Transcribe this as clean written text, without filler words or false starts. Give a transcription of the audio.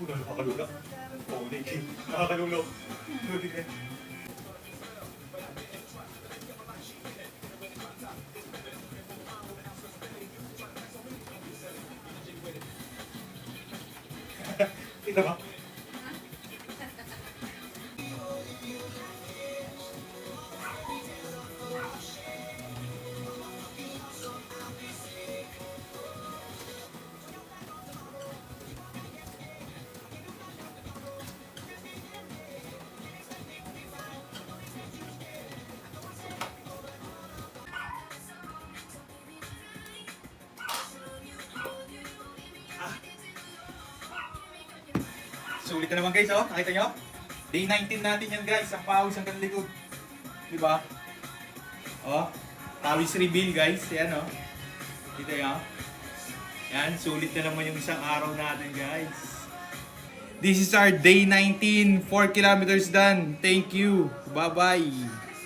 Nakakalula. Oo, nakakalula. Kita ba? Sulit na naman guys, oh. Nakita nyo? Day 19 natin yan guys. Ang pawis hanggang likod. Diba? Oh. Pawis reveal guys. Yan oh. Kita nyo? Yan. Sulit na naman yung isang araw natin guys. This is our day 19. 4 kilometers done. Thank you. Bye-bye.